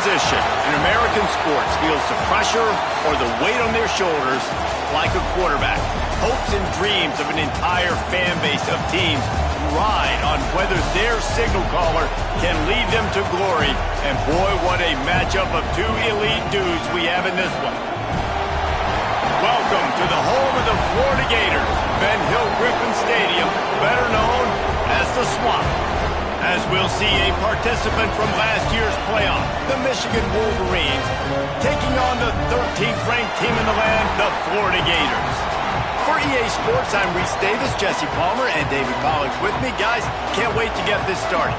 position in American sports feels the pressure or the weight on their shoulders like a quarterback. Hopes and dreams of an entire fan base of teams ride on whether their signal caller can lead them to glory. And boy, what a matchup of two elite dudes we have in this one. Welcome to the home of the Florida Gators, Ben Hill Griffin Stadium, better known as the Swamp. As we'll see a participant from last year's playoff, the Michigan Wolverines, taking on the 13th ranked team in the land, the Florida Gators. For EA Sports, I'm Reese Davis, Jesse Palmer, and David Pollack with me. Guys, can't wait to get this started.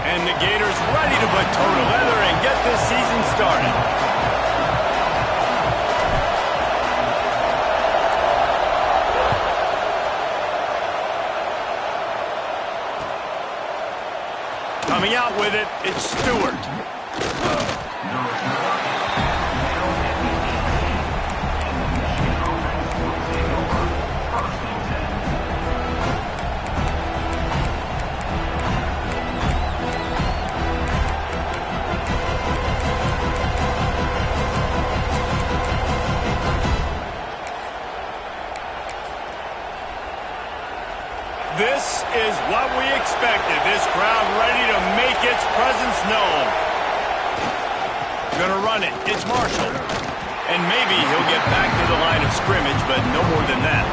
And the Gators ready to put toe to leather and get this season started. Coming out with it, it's Stewart. This is what we expected. This crowd ready to make its presence known. Gonna run it. It's Marshall. And maybe he'll get back to the line of scrimmage, but no more than that.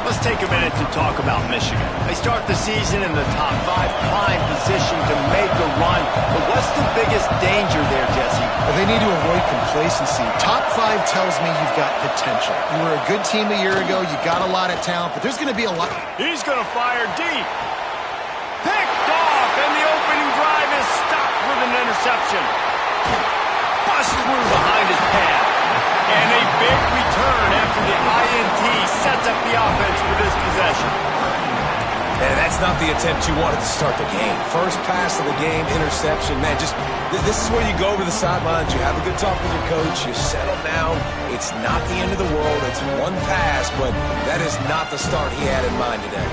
Let's take a minute to talk about Michigan. They start the season in the top 5, prime position to make a run. But what's the biggest danger there, Jesse? Well, they need to avoid complacency. Top 5 tells me you've got potential. You were a good team a year ago. You got a lot of talent, but there's going to be a lot. He's going to fire deep. Picked off, and the opening drive is stopped with an interception. Busts through behind his pad. And a big return after the INT sets up the offense for this possession. And that's not the attempt you wanted to start the game. First pass of the game, interception. Man, this is where you go over the sidelines. You have a good talk with your coach. You settle down. It's not the end of the world. It's one pass, but that is not the start he had in mind today.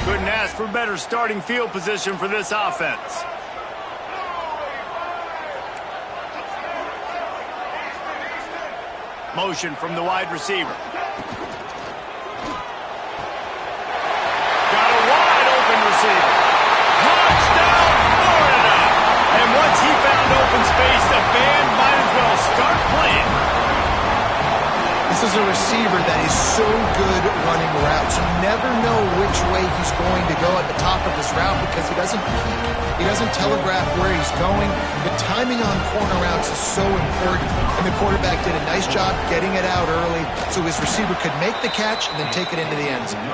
Couldn't ask for better starting field position for this offense. Motion from the wide receiver. Got a wide open receiver. Touchdown, Florida! And once he found open space, the band might as well start playing. This is a receiver that is so good running routes. You never know which way he's going to go at the top of this route because he doesn't peek. He doesn't telegraph where he's going. The timing on corner routes is so important, and the quarterback did a nice job getting it out early so his receiver could make the catch and then take it into the end zone.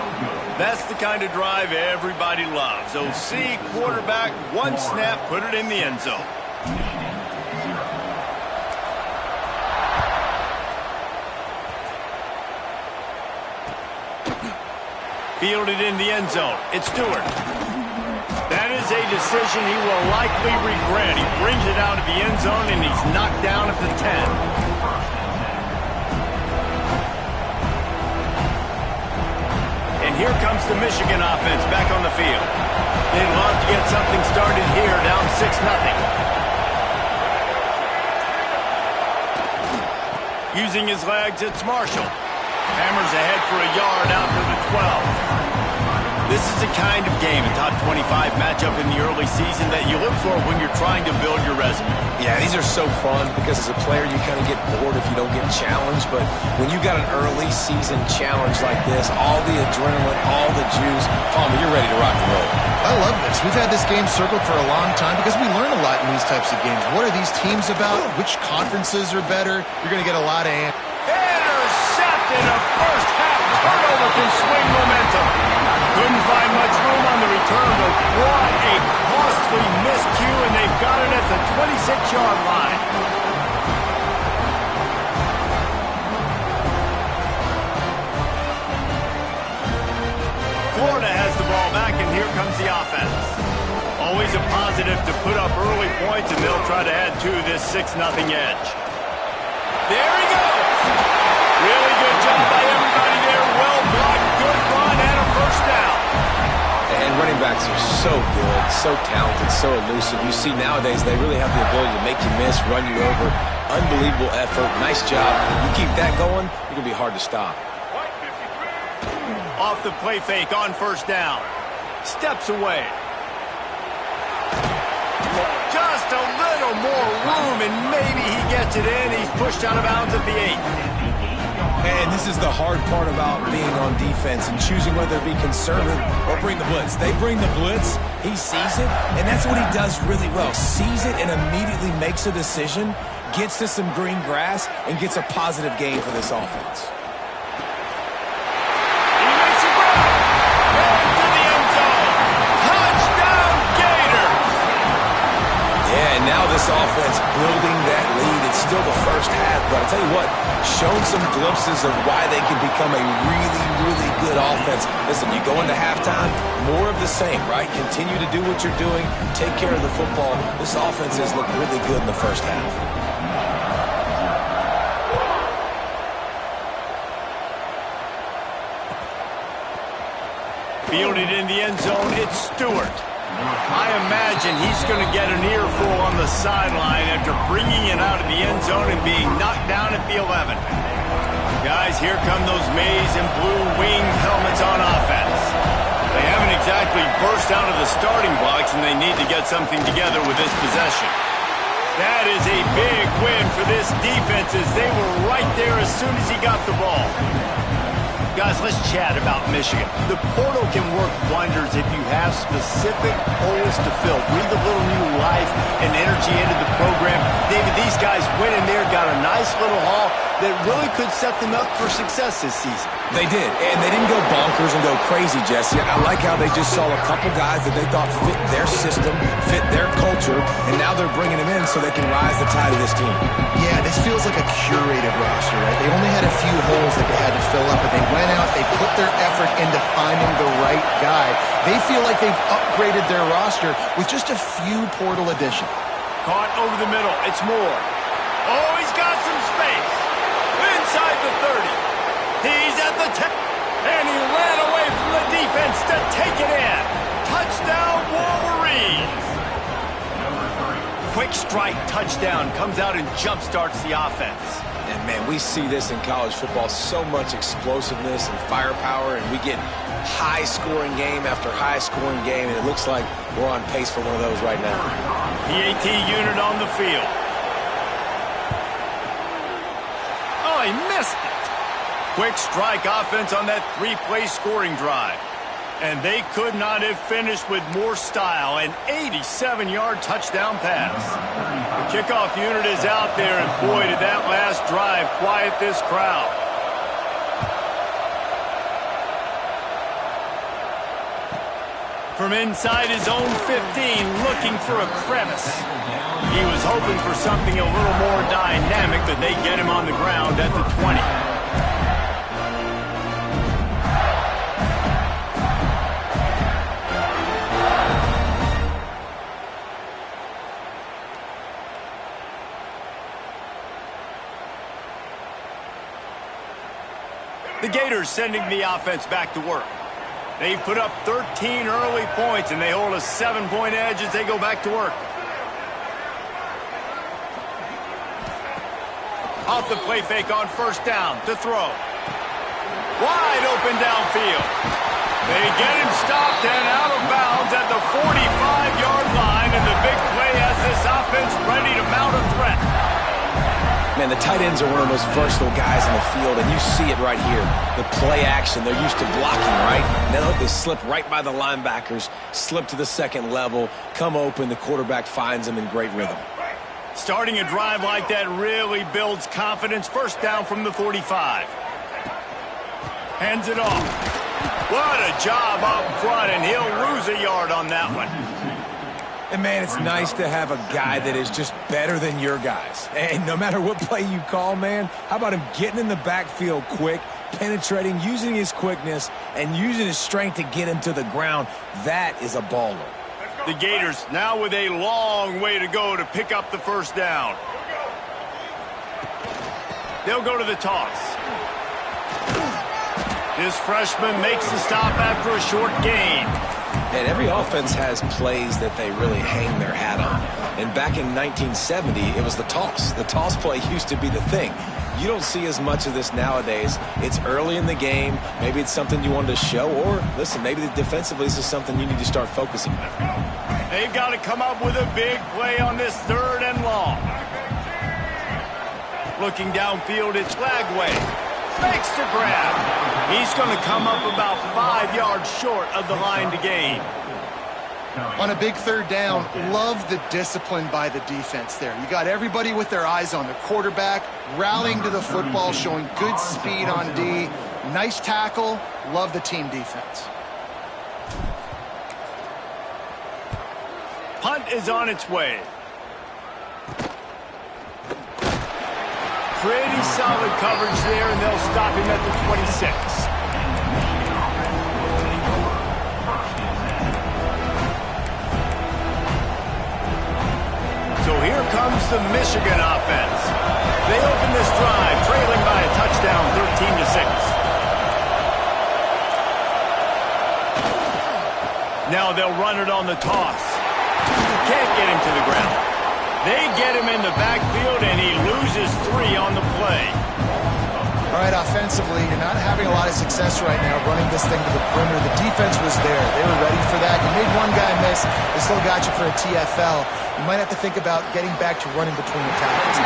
That's the kind of drive everybody loves. OC, quarterback, one snap, put it in the end zone. Fielded in the end zone. It's Stewart. That is a decision he will likely regret. He brings it out of the end zone, and he's knocked down at the 10. And here comes the Michigan offense back on the field. They'd love to get something started here, down 6-0. Using his legs, it's Marshall. Hammers ahead for a yard out to the 12. This is the kind of game, a top 25 matchup in the early season that you look for when you're trying to build your resume. Yeah, these are so fun because as a player you kind of get bored if you don't get challenged, but when you got an early season challenge like this, all the adrenaline, all the juice, Palmer, you're ready to rock and roll. I love this. We've had this game circled for a long time because we learn a lot in these types of games. What are these teams about? Which conferences are better? You're going to get a lot of intercepted. A first half turnover can swing momentum. Couldn't find much room on the return, but what a costly miscue, and they've got it at the 26-yard line. Florida has the ball back, and here comes the offense. Always a positive to put up early points, and they'll try to add to this 6-0 edge. There he goes. Really good job by everybody there. Well blocked, good run, and a first down. And running backs are so good, so talented, so elusive. You see nowadays they really have the ability to make you miss, run you over. Unbelievable effort. Nice job. You keep that going, you're going to be hard to stop. Off the play fake on first down. Steps away. Just a little more room, and maybe he gets it in. He's pushed out of bounds at the 8. And this is the hard part about being on defense and choosing whether to be conservative or bring the blitz. They bring the blitz, he sees it, and that's what he does really well. Sees it and immediately makes a decision, gets to some green grass, and gets a positive gain for this offense. He makes a grab. Into the end zone. Touchdown, Gators! Yeah, and now this offense building that lead. It's still the first half, but I'll tell you what, shown some glimpses of why they can become a really, really good offense. Listen, you go into halftime, more of the same, right? Continue to do what you're doing, take care of the football. This offense has looked really good in the first half. Fielded in the end zone, it's Stewart. I imagine he's going to get an earful on the sideline after bringing it out of the end zone and being knocked down at the 11. Guys, here come those maize and blue wing helmets on offense. They haven't exactly burst out of the starting blocks, and they need to get something together with this possession. That is a big win for this defense, as they were right there as soon as he got the ball. Guys, let's chat about Michigan. The portal can work wonders if you have specific holes to fill. Breathe a little new life and energy into the program. David, these guys went in there, got a nice little haul that really could set them up for success this season. They did, and they didn't go bonkers and go crazy, Jesse. I like how they just saw a couple guys that they thought fit their system, fit their culture, and now they're bringing them in so they can rise the tide of this team. Yeah, this feels like a curated roster, right? They only had a few holes that they had to fill up, but they went out, they put their effort into finding the right guy. They feel like they've upgraded their roster with just a few portal additions. Caught over the middle. It's Moore. Oh, he's got some space. Inside the 30. He's at the 10. And he ran away from the defense to take it in. Touchdown, Wolverines. Quick strike touchdown. Comes out and jump-starts the offense. And, man, we see this in college football, so much explosiveness and firepower, and we get high-scoring game after high-scoring game, and it looks like we're on pace for one of those right now. PAT unit on the field. Oh, he missed it. Quick strike offense on that 3-play scoring drive. And they could not have finished with more style. An 87-yard touchdown pass. The kickoff unit is out there, and boy, did that last drive quiet this crowd. From inside his own 15, looking for a crevice. He was hoping for something a little more dynamic, but they get him on the ground at the 20. The Gators sending the offense back to work. They put up 13 early points, and they hold a 7-point edge as they go back to work. Off the play fake on first down to throw. Wide open downfield. They get him stopped and out of bounds at the 45-yard line, and the big play has this offense ready to mount a threat. Man, the tight ends are one of the most versatile guys in the field, and you see it right here. The play action, they're used to blocking, right? Now look, they slip right by the linebackers, slip to the second level, come open, the quarterback finds them in great rhythm. Starting a drive like that really builds confidence. First down from the 45. Hands it off. What a job up front, and he'll lose a yard on that one. And, man, it's nice to have a guy that is just better than your guys. And no matter what play you call, man, how about him getting in the backfield quick, penetrating, using his quickness, and using his strength to get him to the ground? That is a baller. The Gators now with a long way to go to pick up the first down. They'll go to the toss. This freshman makes the stop after a short gain. And every offense has plays that they really hang their hat on. And back in 1970, it was the toss. The toss play used to be the thing. You don't see as much of this nowadays. It's early in the game. Maybe it's something you wanted to show. Or, listen, maybe defensively this is something you need to start focusing on. They've got to come up with a big play on this 3rd and long. Looking downfield, it's Lagway. Makes the grab. He's going to come up about 5 yards short of the line to gain. On a big 3rd down, love the discipline by the defense there. You got everybody with their eyes on the quarterback, rallying to the football, showing good speed on D. Nice tackle. Love the team defense. Punt is on its way. Pretty solid coverage there, and they'll stop him at the 26. So here comes the Michigan offense. They open this drive, trailing by a touchdown, 13-6. Now they'll run it on the toss. Can't get him to the ground. They get him in the backfield, and he loses 3 on the play. All right, offensively, you're not having a lot of success right now running this thing to the perimeter. The defense was there. They were ready for that. You made one guy miss. They still got you for a TFL. You might have to think about getting back to running between the tackles.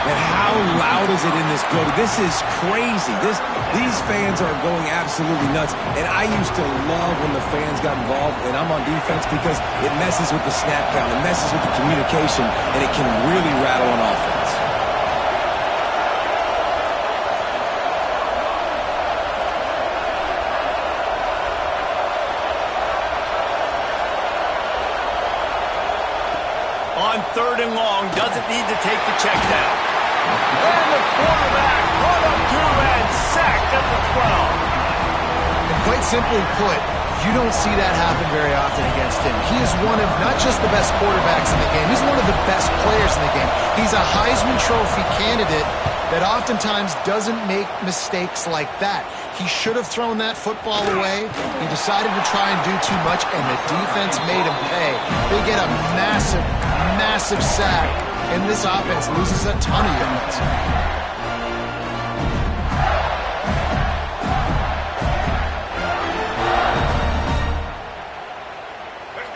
And how loud is it in this building? This is crazy. These fans are going absolutely nuts. And I used to love when the fans got involved, and I'm on defense because it messes with the snap count, it messes with the communication, and it can really rattle an offense. On 3rd and long, doesn't need to take the check down. And the quarterback brought up 2 and sacked at the 12. And quite simply put, you don't see that happen very often against him. He is one of not just the best quarterbacks in the game, he's one of the best players in the game. He's a Heisman Trophy candidate that oftentimes doesn't make mistakes like that. He should have thrown that football away. He decided to try and do too much, and the defense made him pay. They get a massive, massive sack, and this offense loses a ton of yards.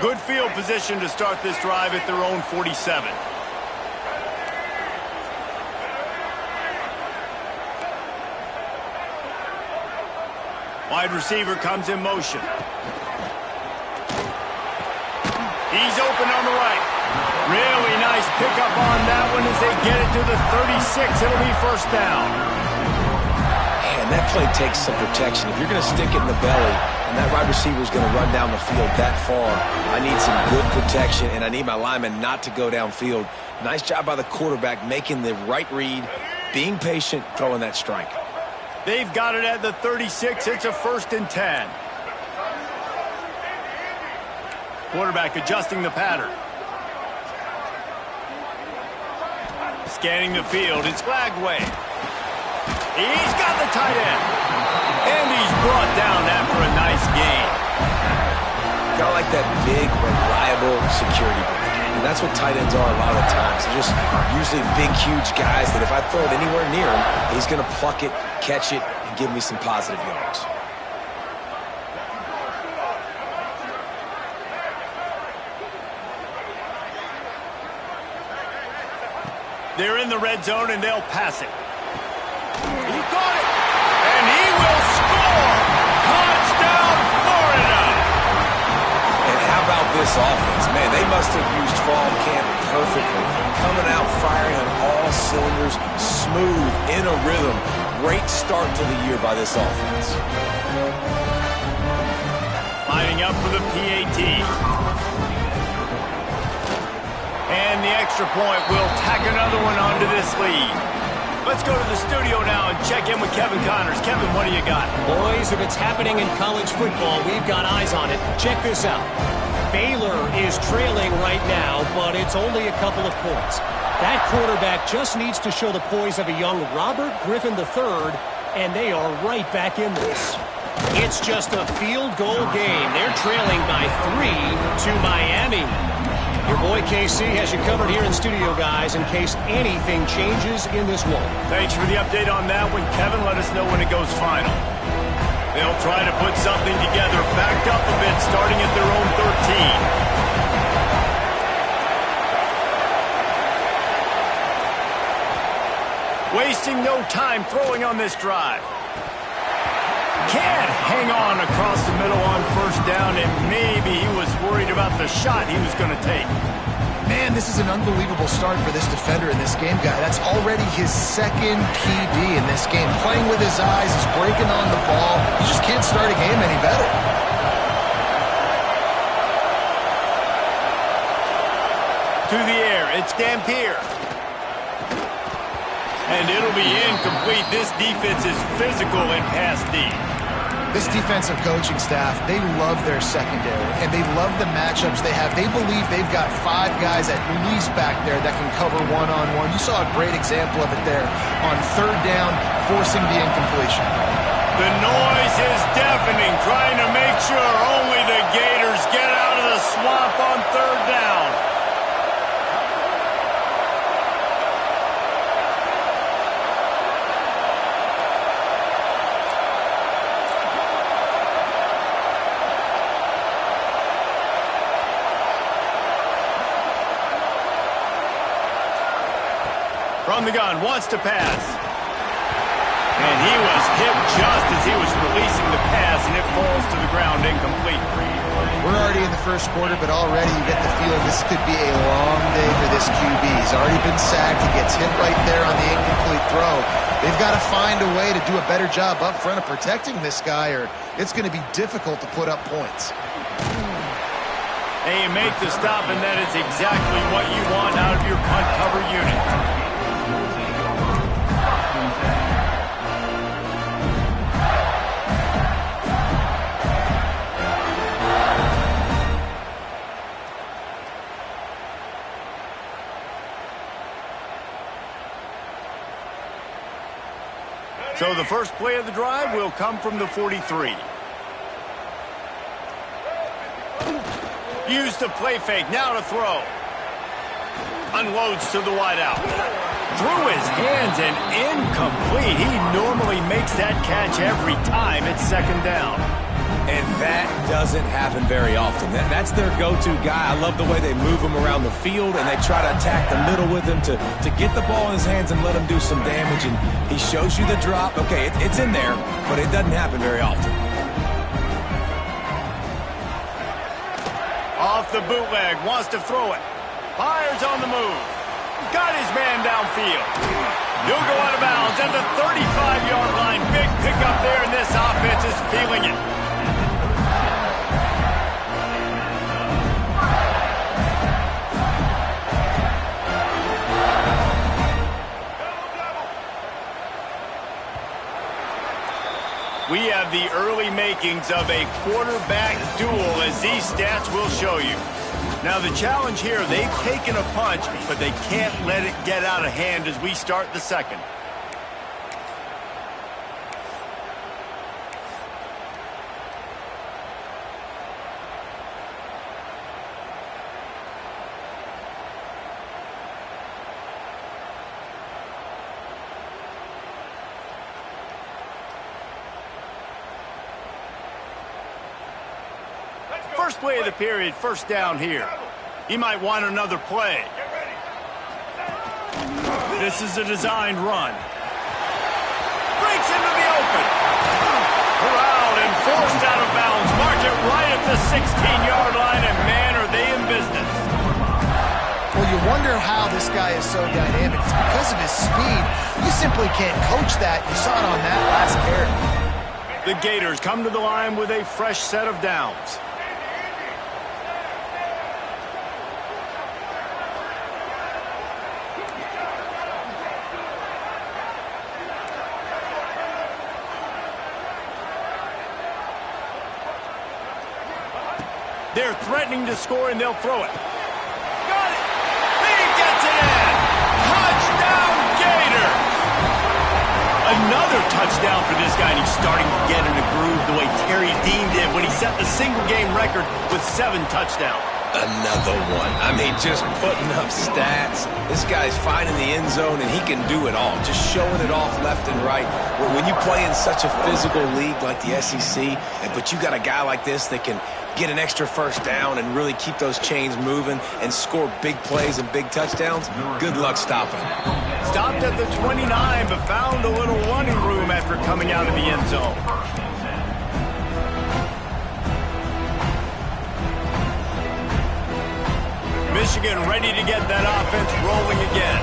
Good field position to start this drive at their own 47. Wide receiver comes in motion. He's open on the right. Really nice pickup on that one as they get it to the 36. It'll be first down. And that play takes some protection. If you're going to stick it in the belly and that wide receiver is going to run down the field that far, I need some good protection, and I need my lineman not to go downfield. Nice job by the quarterback making the right read, being patient, throwing that strike. They've got it at the 36. It's a 1st and 10. Quarterback adjusting the pattern. Scanning the field. It's Lagway. He's got the tight end. And he's brought down after a nice gain. Got like that big, reliable security blanket. And that's what tight ends are a lot of the times. They're just usually big, huge guys that if I throw it anywhere near him, he's going to pluck it, catch it, and give me some positive yards. They're in the red zone, and they'll pass it. He caught it, and he will score! Touchdown, Florida! And how about this offense? Man, they must have used fall camp perfectly. Coming out firing on all cylinders, smooth, in a rhythm. Great start to the year by this offense. Lining up for the PAT. And the extra point will tack another one onto this lead. Let's go to the studio now and check in with Kevin Connors. Kevin, what do you got? Boys, if it's happening in college football, we've got eyes on it. Check this out. Baylor is trailing right now, but it's only a couple of points. That quarterback just needs to show the poise of a young Robert Griffin III, and they are right back in this. It's just a field goal game. They're trailing by 3 to Miami. Your boy KC has you covered here in studio, guys, in case anything changes in this one. Thanks for the update on that one, Kevin. Let us know when it goes final. They'll try to put something together, backed up a bit, starting at their own 13. Wasting no time throwing on this drive. Can't hang on across the middle on first down, and maybe he was worried about the shot he was going to take. Man, this is an unbelievable start for this defender in this game, guy. That's already his second PB in this game. Playing with his eyes, he's breaking on the ball. You just can't start a game any better. To the air, it's Dampier. And it'll be incomplete. This defense is physical in pass D. This defensive coaching staff, they love their secondary, and they love the matchups they have. They believe they've got 5 guys at least back there that can cover one-on-one. You saw a great example of it there on third down, forcing the incompletion. The noise is deafening, trying to make sure only the Gators get out of the swamp on third down. From the gun, wants to pass. And he was hit just as he was releasing the pass, and it falls to the ground incomplete. We're already in the first quarter, but already you get the feeling this could be a long day for this QB. He's already been sacked. He gets hit right there on the incomplete throw. They've got to find a way to do a better job up front of protecting this guy, or it's going to be difficult to put up points. And you make the stop, and that is exactly what you want out of your punt cover unit. So the first play of the drive will come from the 43. Use the play fake, now to throw. Unloads to the wideout. Through his hands and incomplete. He normally makes that catch every time. It's second down. And that doesn't happen very often. That's their go-to guy. I love the way they move him around the field, and they try to attack the middle with him to get the ball in his hands and let him do some damage. And he shows you the drop. Okay, it's in there, but it doesn't happen very often. Off the bootleg, wants to throw it. Fires on the move. Got his man downfield. He'll go out of bounds at the 35-yard line. Big pickup there, and this offense is feeling it. We have the early makings of a quarterback duel, as these stats will show you. Now, the challenge here, they've taken a punch, but they can't let it get out of hand as we start the second. First play of the period, first down here. He might want another play. This is a designed run. Breaks into the open. Corralled and forced out of bounds. Mark it right at the 16-yard line, and man, are they in business. Well, you wonder how this guy is so dynamic. It's because of his speed. You simply can't coach that. You saw it on that last carry. The Gators come to the line with a fresh set of downs. They're threatening to score, and they'll throw it. Got it! He gets it in! Touchdown, Gator! Another touchdown for this guy, and he's starting to get in a groove the way Terry Dean did when he set the single-game record with 7 touchdowns. Another one. I mean, just putting up stats. This guy's finding the end zone, and he can do it all. Just showing it off left and right. When you play in such a physical league like the SEC, but you got a guy like this that can get an extra first down and really keep those chains moving and score big plays and big touchdowns, good luck stopping him. Stopped at the 29, but found a little running room after coming out of the end zone. Michigan ready to get that offense rolling again.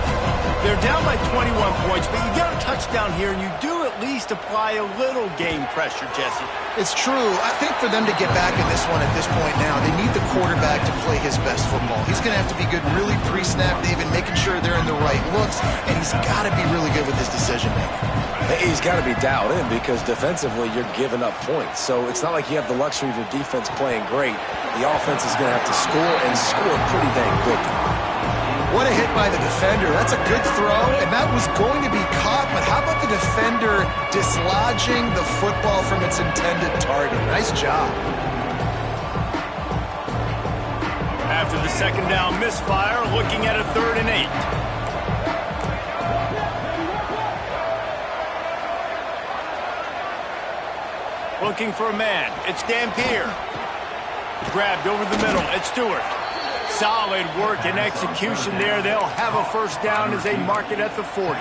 They're down by 21 points, but you get a touchdown here, and you do at least apply a little game pressure, Jesse. It's true. I think for them to get back in this one at this point now, they need the quarterback to play his best football. He's going to have to be good really pre-snap, David, making sure they're in the right looks, and he's got to be really good with his decision-making. He's got to be dialed in because defensively you're giving up points. So it's not like you have the luxury of your defense playing great. The offense is going to have to score and score pretty dang quickly. What a hit by the defender. That's a good throw, and that was going to be caught, but how about the defender dislodging the football from its intended target? Nice job. After the second down misfire, looking at a 3rd and 8. Looking for a man. It's Dampier. Grabbed over the middle. It's Stewart. Solid work and execution there. They'll have a first down as they mark it at the 40.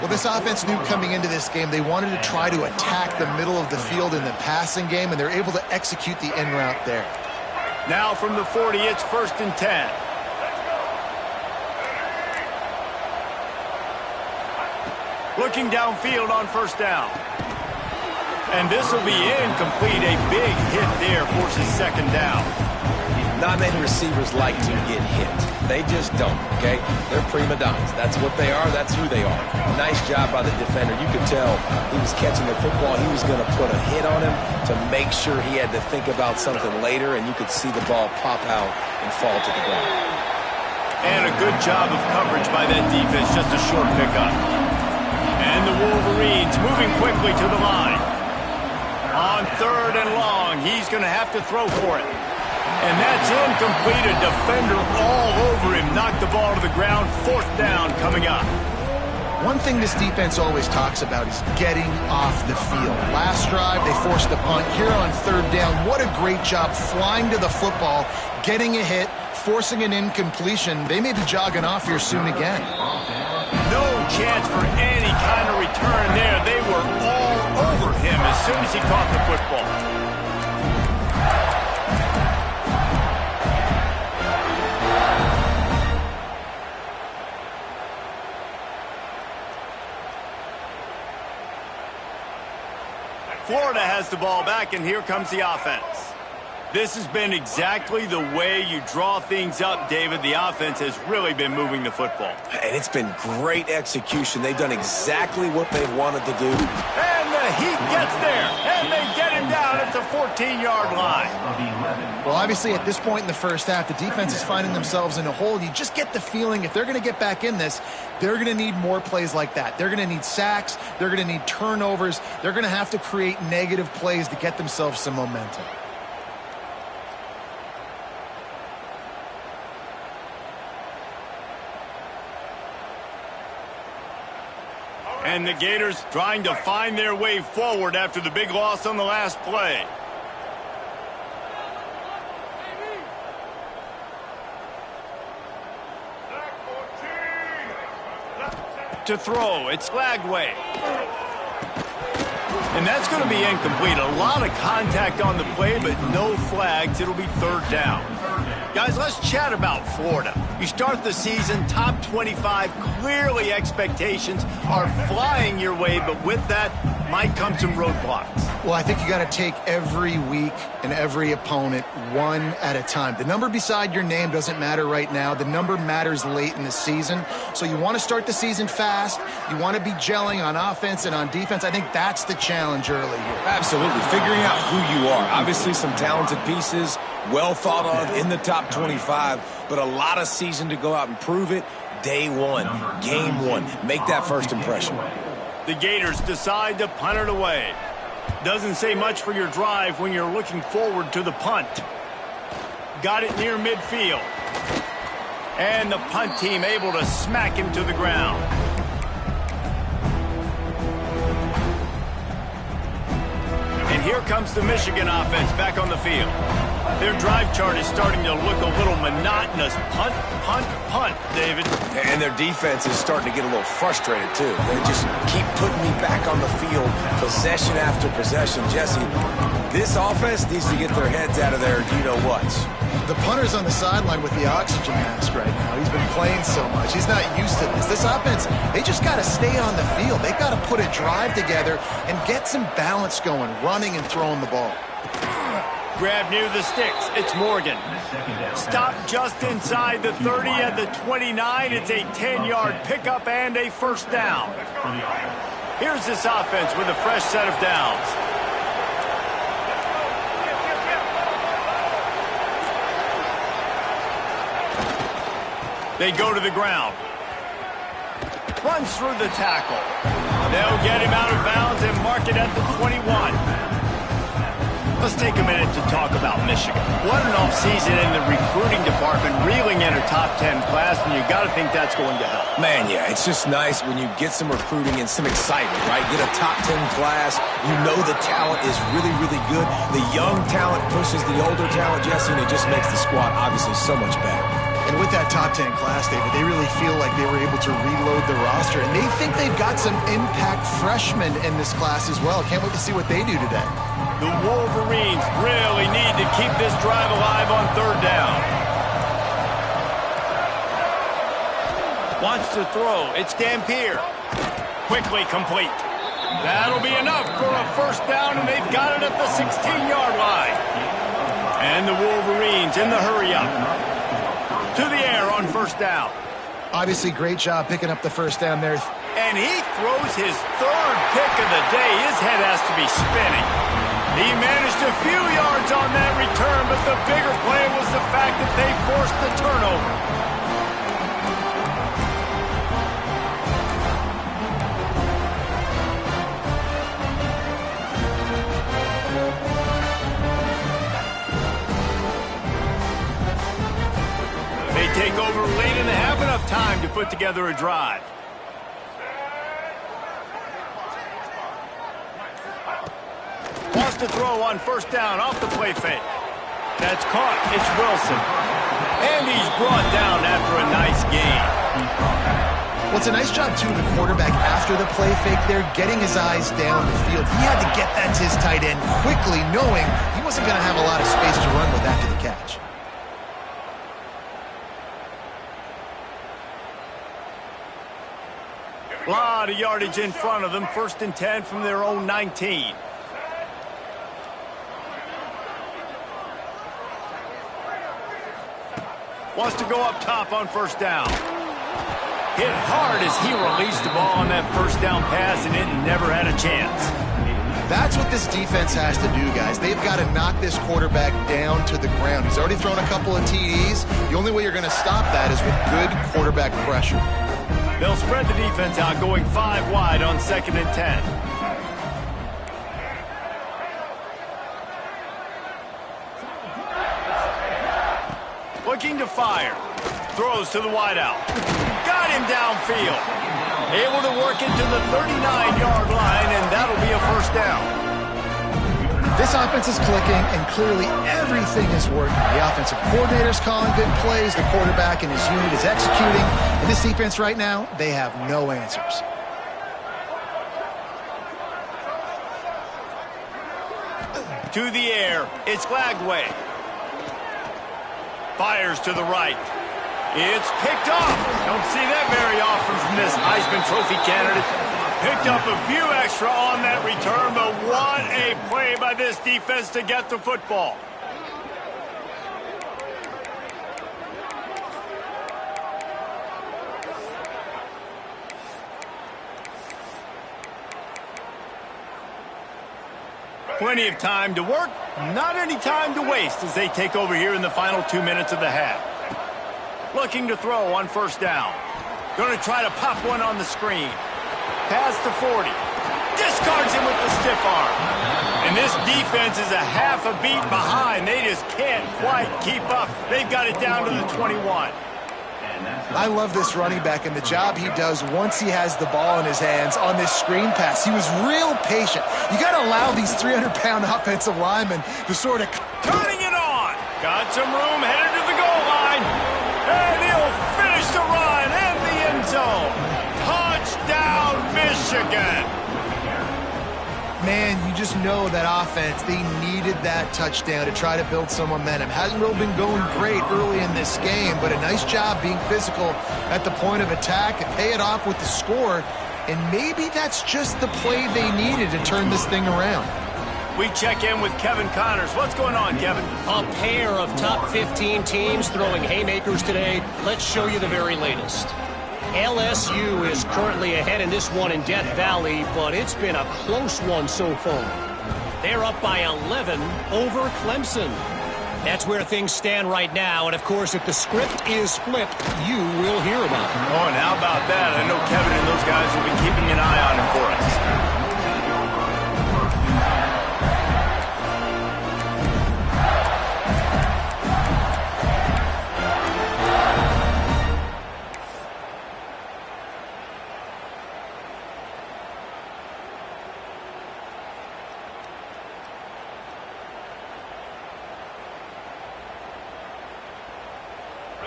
Well, this offense knew coming into this game they wanted to try to attack the middle of the field in the passing game, and they're able to execute the in route there. Now from the 40, it's 1st and 10. Looking downfield on 1st down. And this will be incomplete. A big hit there forces 2nd down. Not many receivers like to get hit. They just don't, okay? They're prima donnas. That's what they are. That's who they are. Nice job by the defender. You could tell he was catching the football. He was going to put a hit on him to make sure he had to think about something later, and you could see the ball pop out and fall to the ground. And a good job of coverage by that defense. Just a short pickup. And the Wolverines moving quickly to the line. On 3rd and long, he's going to have to throw for it. And that's incomplete. A defender all over him. Knocked the ball to the ground. 4th down coming up. One thing this defense always talks about is getting off the field. Last drive, they forced the punt. Here on 3rd down, what a great job flying to the football, getting a hit, forcing an incompletion. They may be jogging off here soon again. No chance for any kind of return there. They were all over him as soon as he caught the football. Florida has the ball back, and here comes the offense. This has been exactly the way you draw things up, David. The offense has really been moving the football. And it's been great execution. They've done exactly what they've wanted to do. And the Heat gets there, and they get him down at the 14-yard line. Well, obviously, at this point in the first half, the defense is finding themselves in a hole. You just get the feeling if they're going to get back in this, they're going to need more plays like that. They're going to need sacks. They're going to need turnovers. They're going to have to create negative plays to get themselves some momentum. And the Gators trying to find their way forward after the big loss on the last play. To throw, it's Lagway. And that's going to be incomplete. A lot of contact on the play, but no flags. It'll be 3rd down. Guys, let's chat about Florida. You start the season top 25. Clearly expectations are flying your way, but with that might come some roadblocks. Well, I think you got to take every week and every opponent one at a time. The number beside your name doesn't matter right now. The number matters late in the season. So you want to start the season fast. You want to be gelling on offense and on defense. I think that's the challenge early here. Absolutely. Figuring out who you are. Obviously some talented pieces, well thought of in the top 25, but a lot of season to go out and prove it. Day one, game one. Make that first impression. The Gators decide to punt it away. Doesn't say much for your drive when you're looking forward to the punt. Got it near midfield. And the punt team able to smack him to the ground. And here comes the Michigan offense back on the field. Their drive chart is starting to look a little monotonous. Punt, punt, punt, David. And their defense is starting to get a little frustrated, too. They just keep putting me back on the field, possession after possession. Jesse, this offense needs to get their heads out of their you-know-whats. The punter's on the sideline with the oxygen mask right now. He's been playing so much. He's not used to this. This offense, they just got to stay on the field. They've got to put a drive together and get some balance going, running and throwing the ball. Grab near the sticks. It's Morgan. Stop just inside the 30 at the 29. It's a 10-yard pickup and a first down. Here's this offense with a fresh set of downs. They go to the ground. Runs through the tackle. They'll get him out of bounds and mark it at the 21. Let's take a minute to talk about Michigan. What an offseason in the recruiting department, reeling in a top 10 class, and you got to think that's going to help. Man, yeah, it's just nice when you get some recruiting and some excitement, right? Get a top 10 class. You know the talent is really, really good. The young talent pushes the older talent, Jesse, and it just makes the squad obviously so much better. And with that top 10 class, David, they really feel like they were able to reload the roster, and they think they've got some impact freshmen in this class as well. Can't wait to see what they do today. The Wolverines really need to keep this drive alive on third down. Wants to throw. It's Dampier. Quickly complete. That'll be enough for a first down, and they've got it at the 16-yard line. And the Wolverines in the hurry-up. To the air on first down. Obviously, great job picking up the first down there. And he throws his third pick of the day. His head has to be spinning. He managed a few yards on that return, but the bigger play was the fact that they forced the turnover. They take over late and have enough time to put together a drive. Wants to throw on first down off the play fake. That's caught. It's Wilson. And he's brought down after a nice gain. Well, it's a nice job, too, of the quarterback after the play fake there, getting his eyes down the field. He had to get that to his tight end quickly, knowing he wasn't going to have a lot of space to run with after the catch. A lot of yardage in front of them. 1st and 10 from their own 19. Wants to go up top on first down. Hit hard as he released the ball on that first down pass, and it never had a chance. That's what this defense has to do, guys. They've got to knock this quarterback down to the ground. He's already thrown a couple of TDs. The only way you're going to stop that is with good quarterback pressure. They'll spread the defense out, going 5 wide on 2nd and 10. Looking to fire. Throws to the wideout. Got him downfield. Able to work it to the 39-yard line, and that'll be a first down. This offense is clicking, and clearly everything is working. The offensive coordinator's calling good plays. The quarterback and his unit is executing. And this defense right now, they have no answers. To the air. It's Glagway. Fires to the right. It's picked off. Don't see that very often from this Heisman Trophy candidate. Picked up a few extra on that return, but what a play by this defense to get the football. Plenty of time to work, not any time to waste as they take over here in the final 2 minutes of the half. Looking to throw on first down. Going to try to pop one on the screen. Pass to 40. Discards him with the stiff arm. And this defense is a half a beat behind. They just can't quite keep up. They've got it down to the 21. I love this running back and the job he does once he has the ball in his hands on this screen pass. He was real patient. You got to allow these 300-pound offensive linemen to sort of... Turning it on. Got some room, headed to the goal line. And he'll finish the run in the end zone. Touchdown, Michigan. Man, you just know that offense, they needed that touchdown to try to build some momentum. Hasn't really been going great early in this game, but a nice job being physical at the point of attack and pay it off with the score. And maybe that's just the play they needed to turn this thing around. We check in with Kevin Connors. What's going on, Kevin? A pair of top 15 teams throwing haymakers today. Let's show you the very latest. LSU is currently ahead in this one in Death Valley, but it's been a close one so far. They're up by 11 over Clemson. That's where things stand right now, and of course, if the script is flipped, you will hear about it. Oh, and how about that? I know Kevin and those guys will be keeping an eye on him for us.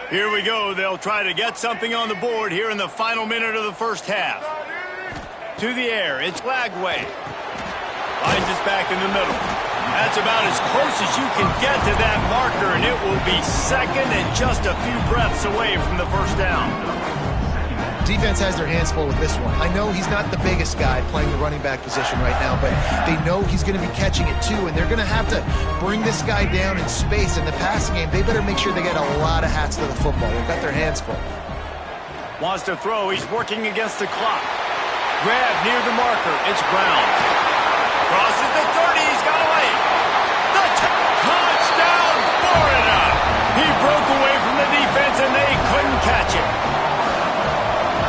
Here we go. They'll try to get something on the board here in the final minute of the first half. To the air. It's Lagway. Finds us back in the middle. That's about as close as you can get to that marker, and it will be second and just a few breaths away from the first down. Defense has their hands full with this one. I know he's not the biggest guy playing the running back position right now, but they know he's going to be catching it too, and they're going to have to bring this guy down in space. In the passing game, they better make sure they get a lot of hats to the football. They've got their hands full. Wants to throw. He's working against the clock. Grab near the marker. It's Brown. Crosses the 30. He's got away. The touchdown, Florida. He broke away from the defense, and they couldn't catch him.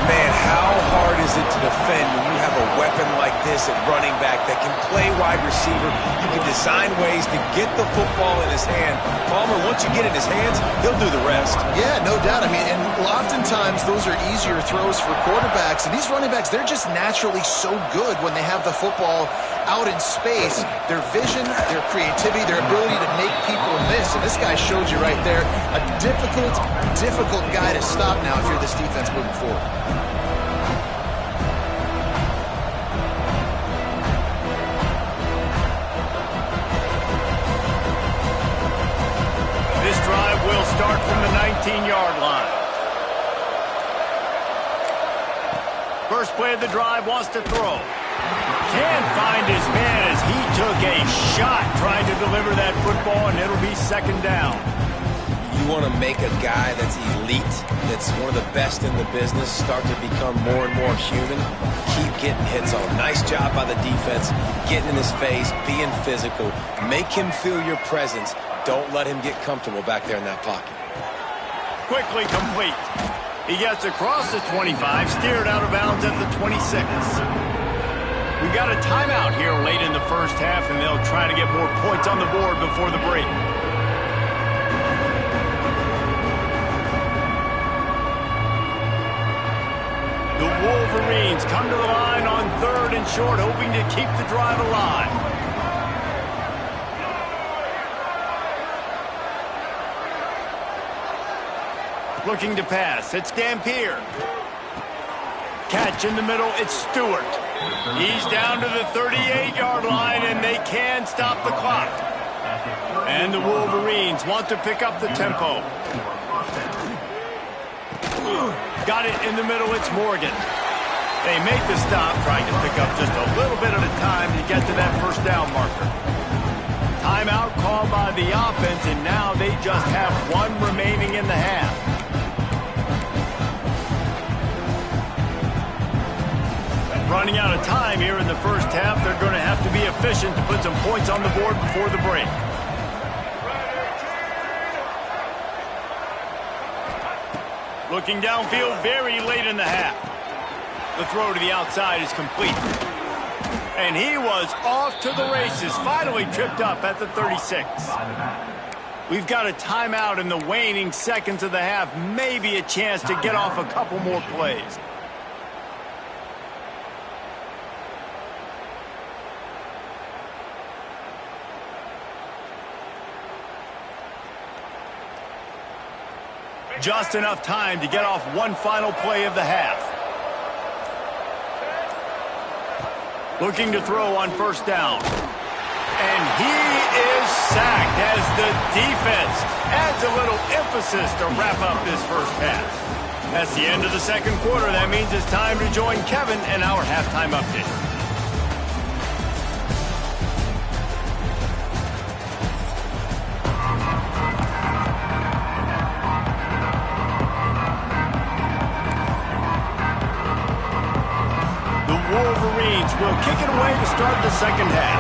Man, how hard is it to defend when you have a weapon like this at running back that can play wide receiver? You can design ways to get the football in his hand. Palmer, once you get it in his hands, he'll do the rest. Yeah, no doubt. I mean, and oftentimes those are easier throws for quarterbacks. And these running backs, they're just naturally so good when they have the football out in space. Their vision, their creativity, their ability to make people miss. And this guy showed you right there, a difficult guy to stop now if you're this defense moving forward. This drive will start from the 19-yard line. First play of the drive, wants to throw. Can't find his man as he took a shot trying to deliver that football, and it'll be second down. You want to make a guy that's elite, that's one of the best in the business, start to become more and more human. Keep getting hits on him. Nice job by the defense, getting in his face, being physical. Make him feel your presence. Don't let him get comfortable back there in that pocket. Quickly complete. He gets across the 25, steered out of bounds at the 26. We've got a timeout here late in the first half, and they'll try to get more points on the board before the break. The Wolverines come to the line on 3rd and short, hoping to keep the drive alive. Looking to pass. It's Dampier. Catch in the middle. It's Stewart. He's down to the 38-yard line, and they can stop the clock. And the Wolverines want to pick up the tempo. Got it in the middle. It's Morgan. They make the stop, trying to pick up just a little bit at a time to get to that first down marker. Timeout called by the offense, and now they just have one remaining in the half. Running out of time here in the first half, they're going to have to be efficient to put some points on the board before the break. Looking downfield very late in the half. The throw to the outside is complete. And he was off to the races, finally tripped up at the 36. We've got a timeout in the waning seconds of the half, maybe a chance to get off a couple more plays. Just enough time to get off one final play of the half. Looking to throw on first down. And he is sacked as the defense adds a little emphasis to wrap up this first half. That's the end of the second quarter. That means it's time to join Kevin and our halftime update. Wolverines will kick it away to start the second half.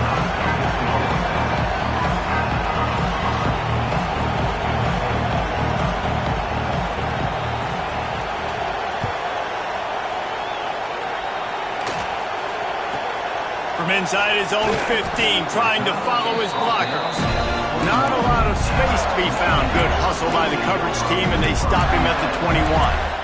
From inside his own 15, trying to follow his blockers. Not a lot of space to be found. Good hustle by the coverage team, and they stop him at the 21.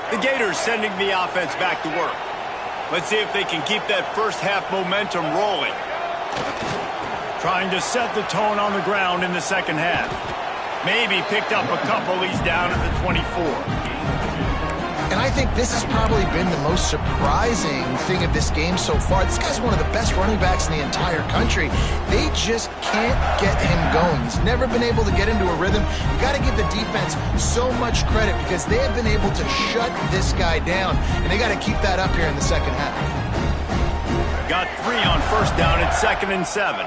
The Gators sending the offense back to work. Let's see if they can keep that first half momentum rolling. Trying to set the tone on the ground in the second half. Maybe picked up a couple. He's down at the 24. And I think this has probably been the most surprising thing of this game so far. This guy's one of the best running backs in the entire country. They just can't get him going. He's never been able to get into a rhythm. You got to give the defense so much credit because they have been able to shut this guy down, and they got to keep that up here in the second half. Got 3 on first down at 2nd and 7.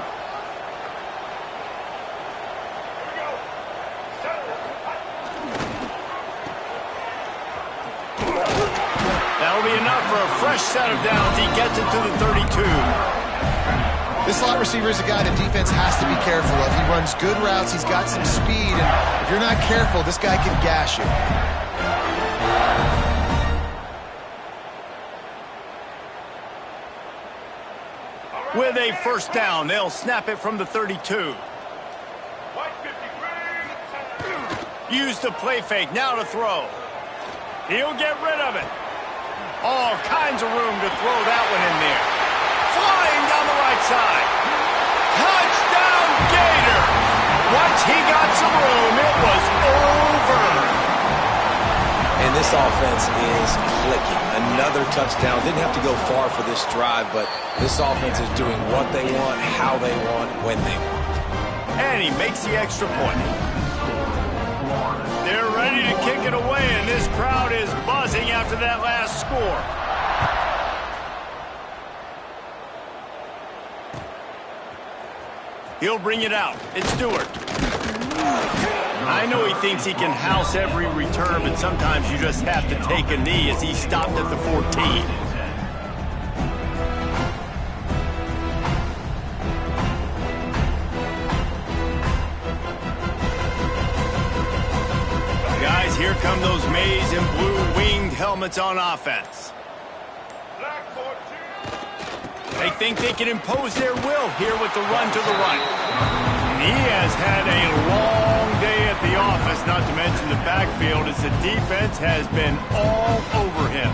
That'll be enough for a fresh set of downs. He gets it to the 32. This slot receiver is a guy the defense has to be careful of. He runs good routes. He's got some speed. And if you're not careful, this guy can gash you. With a first down, they'll snap it from the 32. Use the play fake. Now to throw. He'll get rid of it. All kinds of room to throw that one in there. Flying down the right side. Touchdown, Gator. Once he got some room, it was over. And this offense is clicking. Another touchdown. Didn't have to go far for this drive, but this offense is doing what they want, how they want, when they want. And he makes the extra point. They're ready to kick it away, and this crowd is buzzing after that last score. He'll bring it out. It's Stewart. I know he thinks he can house every return, but sometimes you just have to take a knee as he stopped at the 14. Guys, here come those maize and blue winged helmets on offense. They think they can impose their will here with the run to the right. And he has had a long day at the office, not to mention the backfield, as the defense has been all over him.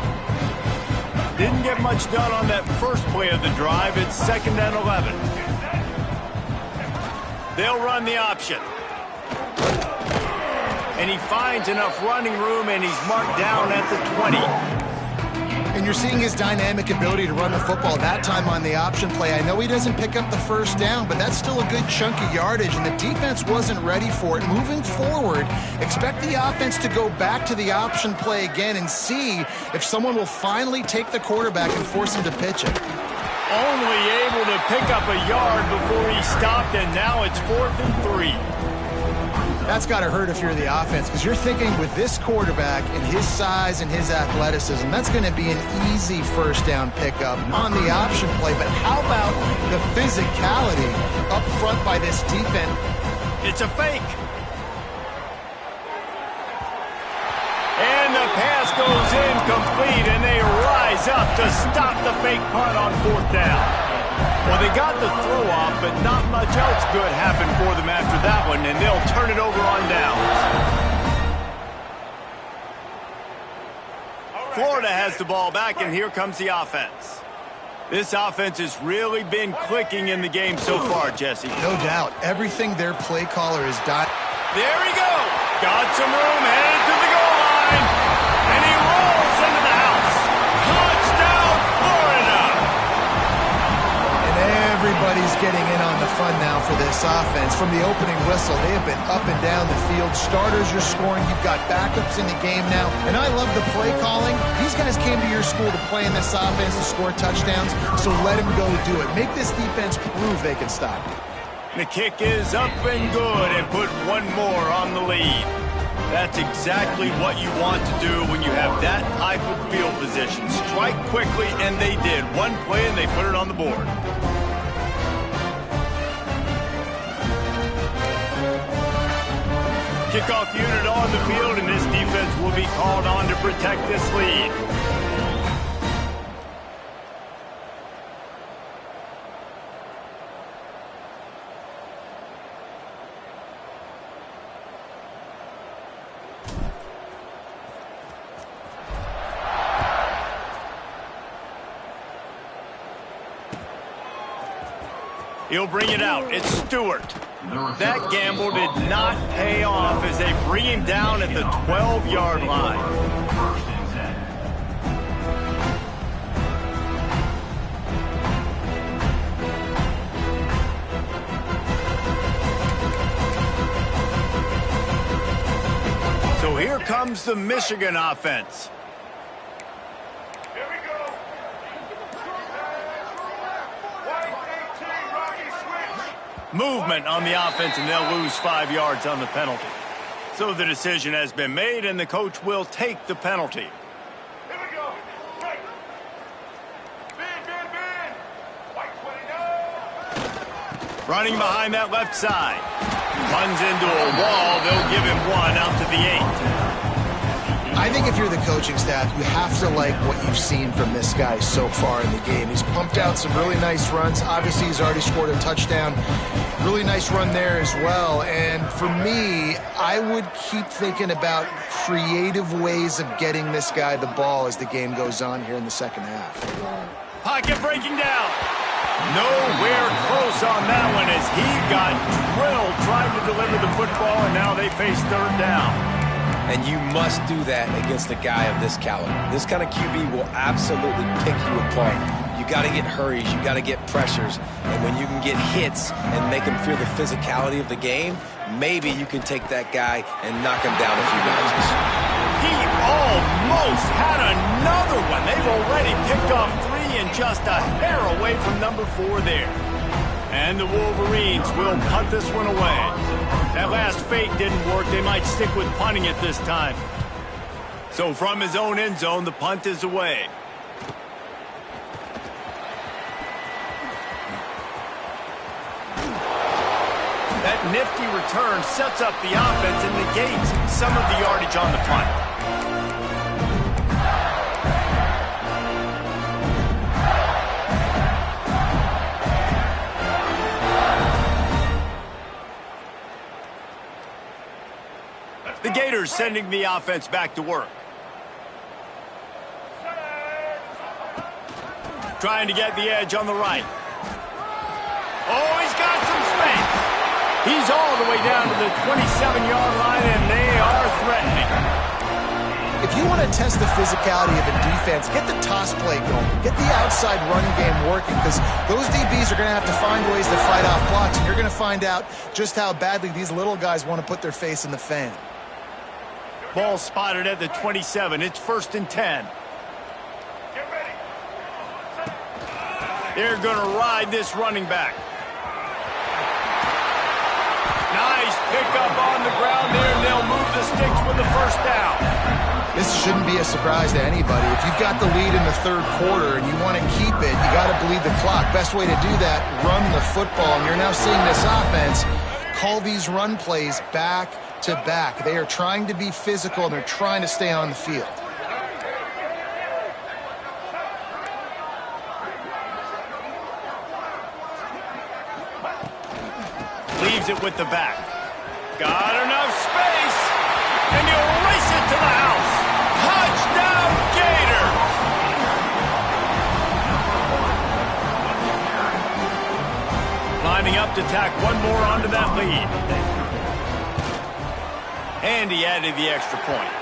Didn't get much done on that first play of the drive. It's 2nd and 11. They'll run the option. And he finds enough running room, and he's marked down at the 20. And you're seeing his dynamic ability to run the football, that time on the option play. I know he doesn't pick up the first down, but that's still a good chunk of yardage, and the defense wasn't ready for it. Moving forward, expect the offense to go back to the option play again and see if someone will finally take the quarterback and force him to pitch it. Only able to pick up a yard before he stopped, and now it's 4th and 3. That's got to hurt if you're the offense, because you're thinking with this quarterback and his size and his athleticism, that's going to be an easy first down pickup on the option play. But how about the physicality up front by this defense? It's a fake. And the pass goes incomplete, and they rise up to stop the fake punt on 4th down. Well, they got the throw off, but not much else good happened for them after that one, and they'll turn it over on downs. Florida has the ball back, and here comes the offense. This offense has really been clicking in the game so far, Jesse. No doubt. Everything their play caller has done. There he goes. Got some room, headed to the goal line, and he rolls into the house. Touchdown, Florida! Everybody's getting in on the fun now for this offense. From the opening whistle, they have been up and down the field. Starters are scoring. You've got backups in the game now. And I love the play calling. These guys came to your school to play in this offense to score touchdowns, so let them go do it. Make this defense prove they can stop you. The kick is up and good, and put one more on the lead. That's exactly what you want to do when you have that type of field position. Strike quickly, and they did. One play, and they put it on the board. Kickoff unit on the field, and this defense will be called on to protect this lead. He'll bring it out. It's Stewart. That gamble did not pay off as they bring him down at the 12-yard line. So here comes the Michigan offense. Movement on the offense, and they'll lose 5 yards on the penalty. So the decision has been made, and the coach will take the penalty. Here we go. Right. Ben. White 20, no. Running behind that left side. Runs into a wall. They'll give him one out to the 8. I think if you're the coaching staff, you have to like what you've seen from this guy so far in the game. He's pumped out some really nice runs. Obviously, he's already scored a touchdown. Really nice run there as well. And for me, I would keep thinking about creative ways of getting this guy the ball as the game goes on here in the second half. Pocket breaking down. Nowhere close on that one as he got drilled trying to deliver the football, and now they face 3rd down. And you must do that against a guy of this caliber. This kind of QB will absolutely pick you apart. You got to get hurries. You got to get pressures. And when you can get hits and make him feel the physicality of the game, maybe you can take that guy and knock him down a few notches. He almost had another one. They've already picked off 3 and just a hair away from number 4 there. And the Wolverines will punt this one away. That last fake didn't work. They might stick with punting it this time. So from his own end zone, the punt is away. That nifty return sets up the offense and negates some of the yardage on the punt. The Gators sending the offense back to work. Trying to get the edge on the right. Oh, he's got some space. He's all the way down to the 27-yard line, and they are threatening. If you want to test the physicality of a defense, get the toss play going. Get the outside run game working, because those DBs are going to have to find ways to fight off blocks, and you're going to find out just how badly these little guys want to put their face in the fan. Ball spotted at the 27. It's 1st and 10. They're going to ride this running back. Nice pickup on the ground there, and they'll move the sticks with the 1st down. This shouldn't be a surprise to anybody. If you've got the lead in the 3rd quarter and you want to keep it, you got to bleed the clock. Best way to do that, run the football. And you're now seeing this offense call these run plays back to back. They are trying to be physical, and they're trying to stay on the field. Leaves it with the back. Got enough space, and he'll race it to the house. Touchdown, Gator! Lining up to tack one more onto that lead. And he added the extra point.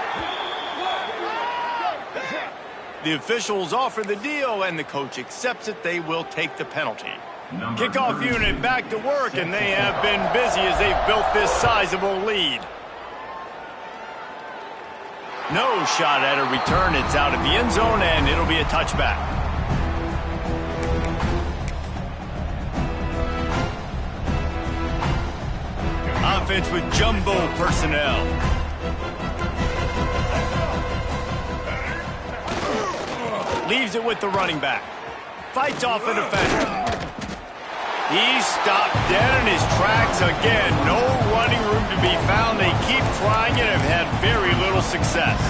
The officials offer the deal, and the coach accepts it. They will take the penalty. Kickoff unit back to work, and they have been busy as they've built this sizable lead. No shot at a return. It's out of the end zone, and it'll be a touchback. Offense with jumbo personnel. Leaves it with the running back. Fights off a defender. He's stopped dead in his tracks again. No running room to be found. They keep trying it and have had very little success.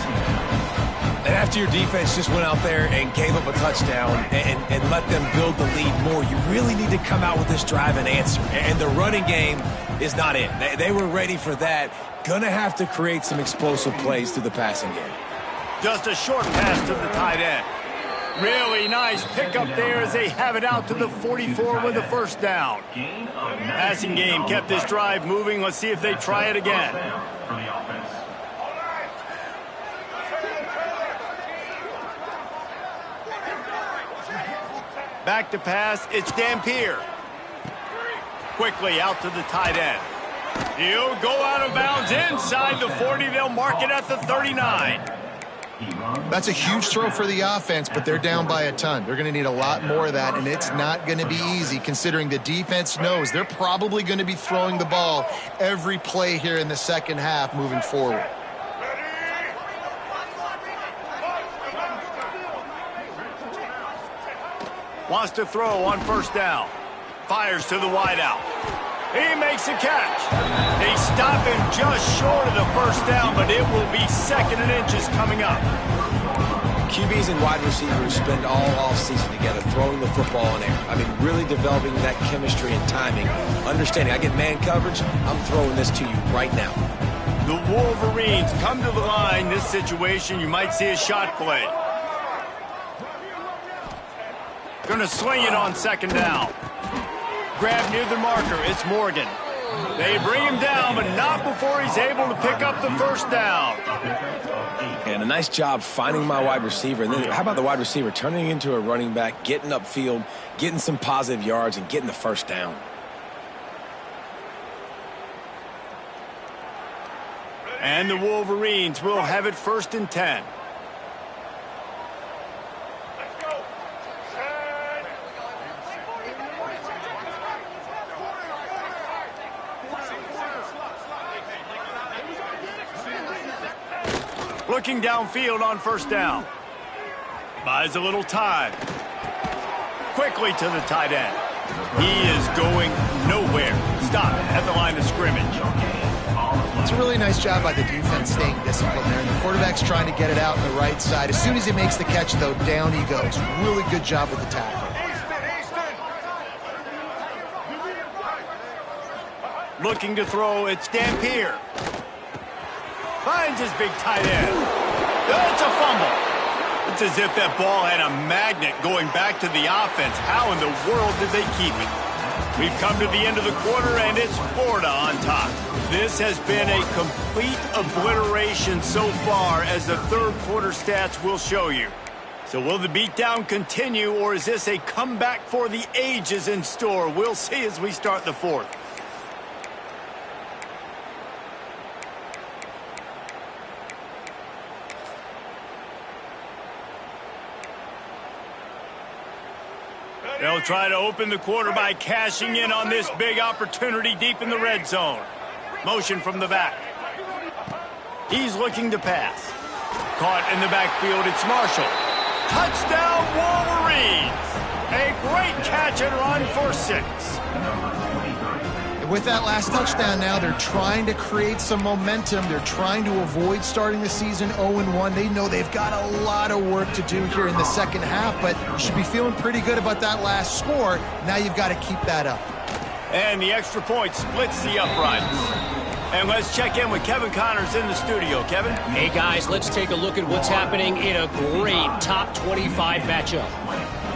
And after your defense just went out there and gave up a touchdown and let them build the lead more, you really need to come out with this drive and answer. And the running game is not it. They were ready for that. Gonna have to create some explosive plays through the passing game. Just a short pass to the tight end. Really nice pickup there as they have it out to the 44 with the 1st down. Passing game kept this drive moving. Let's see if they try it again. Back to pass. It's Dampier. Quickly out to the tight end. He'll go out of bounds inside the 40. They'll mark it at the 39. That's a huge throw for the offense, but they're down by a ton. They're going to need a lot more of that, and it's not going to be easy considering the defense knows they're probably going to be throwing the ball every play here in the 2nd half moving forward. Wants to throw on 1st down. Fires to the wideout. He makes a catch. They stop him just short of the 1st down, but it will be 2nd and inches coming up. QBs and wide receivers spend all offseason together throwing the football in air. I mean, really developing that chemistry and timing. Understanding, I get man coverage, I'm throwing this to you right now. The Wolverines come to the line. This situation, you might see a shot play. Gonna swing it on 2nd down. Grab near the marker. It's Morgan. They bring him down, but not before he's able to pick up the 1st down. And a nice job finding my wide receiver. And then how about the wide receiver turning into a running back, getting upfield, getting some positive yards, and getting the 1st down. And the Wolverines will have it 1st and 10. Looking downfield on 1st down. Buys a little time. Quickly to the tight end. He is going nowhere. Stop at the line of scrimmage. It's a really nice job by the defense staying disciplined there. And the quarterback's trying to get it out on the right side. As soon as he makes the catch, though, down he goes. Really good job with the tackle. Looking to throw, it's Dampier. Finds his big tight end. It's a fumble. It's as if that ball had a magnet going back to the offense. How in the world did they keep it? We've come to the end of the quarter, and it's Florida on top. This has been a complete obliteration so far, as the third quarter stats will show you. So will the beatdown continue, or is this a comeback for the ages in store? We'll see as we start the fourth. They'll try to open the quarter by cashing in on this big opportunity deep in the red zone. Motion from the back. He's looking to pass. Caught in the backfield, it's Marshall. Touchdown, Wolverines! A great catch and run for 6. And with that last touchdown now, they're trying to create some momentum. They're trying to avoid starting the season 0-1. They know they've got a lot of work to do here in the second half, but you should be feeling pretty good about that last score. Now you've got to keep that up. And the extra point splits the uprights. And let's check in with Kevin Connors in the studio. Kevin? Hey, guys, let's take a look at what's happening in a great top 25 matchup.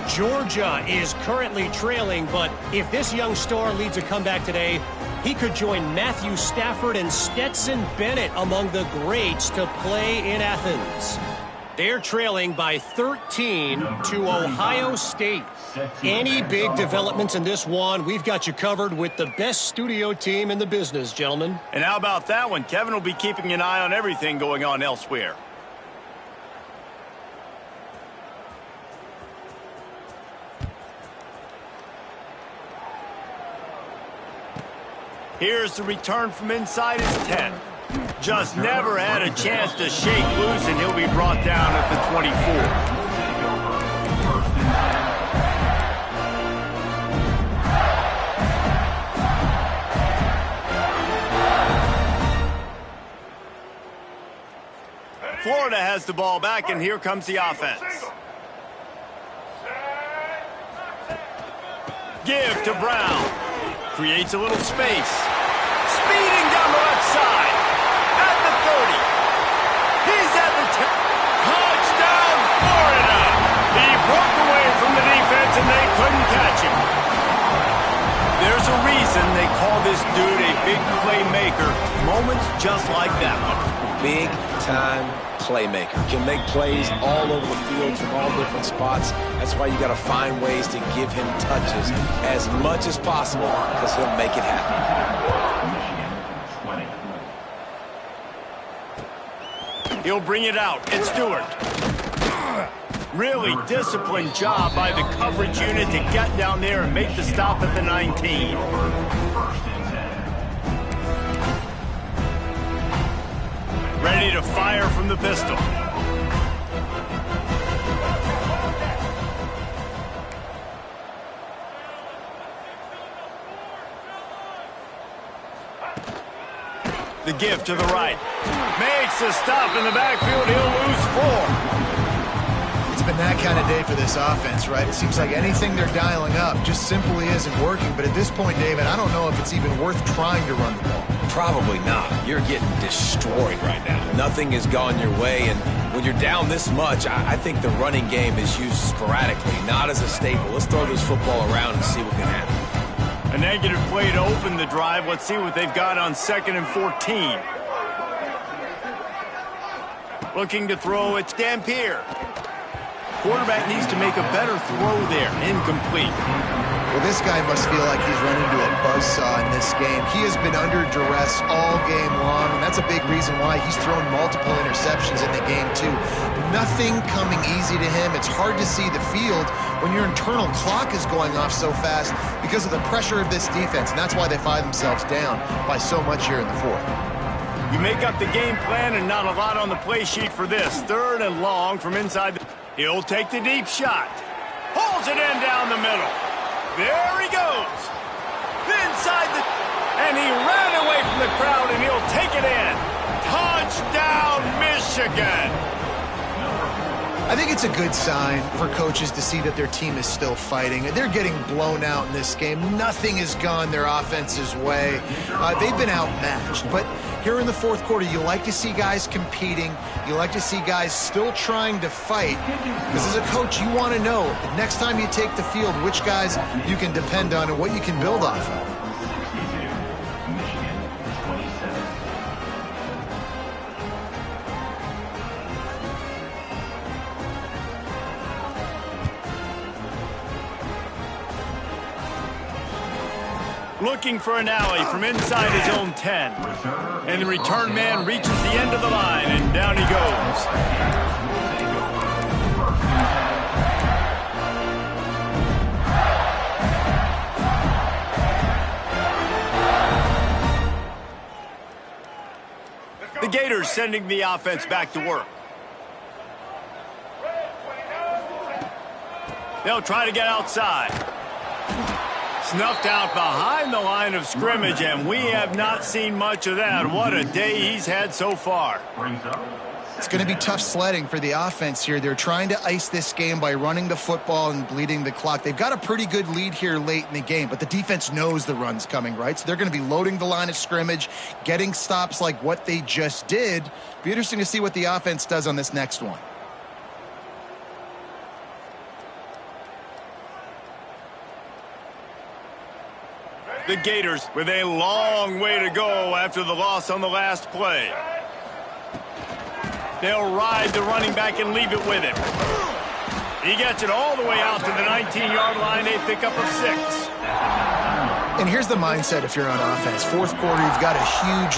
Georgia is currently trailing, but if this young star leads a comeback today, he could join Matthew Stafford and Stetson Bennett among the greats to play in Athens. They're trailing by 13 to Ohio State. Any big developments in this one, we've got you covered with the best studio team in the business, gentlemen. And how about that one? Kevin will be keeping an eye on everything going on elsewhere. Here's the return from inside his 10. Just never had a chance to shake loose, and he'll be brought down at the 24. Florida has the ball back, and here comes the offense. Give to Brown. Creates a little space. Speeding down the left side. At the 30. He's at the 10. Touchdown, Florida. He broke away from the defense, and they couldn't catch him. There's a reason they call this dude a big playmaker. Moments just like that one. Big-time playmaker. Can make plays all over the field from all different spots. That's why you got to find ways to give him touches as much as possible, because he'll make it happen. He'll bring it out. It's Stewart. Really disciplined job by the coverage unit to get down there and make the stop at the 19. Ready to fire from the pistol. The give to the right. Makes a stop in the backfield. He'll lose 4. It's been that kind of day for this offense, right? It seems like anything they're dialing up just simply isn't working. But at this point, David, I don't know if it's even worth trying to run the ball. Probably not. You're getting destroyed right now. Nothing has gone your way, and when you're down this much, I think the running game is used sporadically, not as a staple. Let's throw this football around and see what can happen. A negative play to open the drive. Let's see what they've got on 2nd and 14. Looking to throw, it's Dampier. Quarterback needs to make a better throw there. Incomplete. Well, this guy must feel like he's run into a buzzsaw in this game. He has been under duress all game long, and that's a big reason why he's thrown multiple interceptions in the game, too. Nothing coming easy to him. It's hard to see the field when your internal clock is going off so fast because of the pressure of this defense, and that's why they find themselves down by so much here in the fourth. You make up the game plan, and not a lot on the play sheet for this. 3rd and long from inside the... He'll take the deep shot. Pulls it in down the middle. There he goes. Inside the... And he ran away from the crowd, and he'll take it in. Touchdown, Michigan. I think it's a good sign for coaches to see that their team is still fighting. They're getting blown out in this game. Nothing has gone their offense's way. They've been outmatched. But here in the fourth quarter, you like to see guys competing. You like to see guys still trying to fight. Because as a coach, you want to know next time you take the field which guys you can depend on and what you can build off of. looking for an alley from inside his own 10. And the return man reaches the end of the line, and down he goes. The Gators sending the offense back to work. They'll try to get outside. Snuffed out behind the line of scrimmage, and we have not seen much of that. What a day he's had so far. It's going to be tough sledding for the offense here. They're trying to ice this game by running the football and bleeding the clock. They've got a pretty good lead here late in the game, but the defense knows the run's coming, right? So they're going to be loading the line of scrimmage, getting stops like what they just did. Be interesting to see what the offense does on this next one. The Gators with a long way to go after the loss on the last play. They'll ride the running back and leave it with him. He gets it all the way out to the 19-yard line, a pickup of 6. And here's the mindset if you're on offense. Fourth quarter, you've got a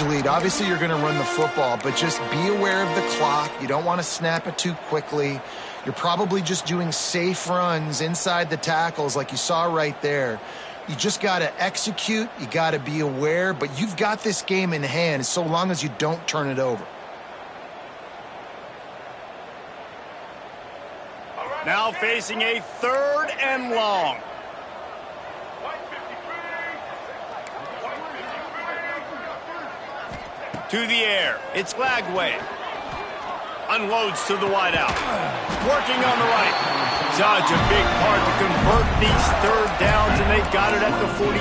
huge lead. Obviously, you're going to run the football, but just be aware of the clock. You don't want to snap it too quickly. You're probably just doing safe runs inside the tackles like you saw right there. You just got to execute. You got to be aware, but you've got this game in hand so long as you don't turn it over. Now facing a 3rd and long. To the air. It's Lagway. Unloads to the wideout. Working on the right. Such a big part to convert these 3rd downs, and they've got it at the 42.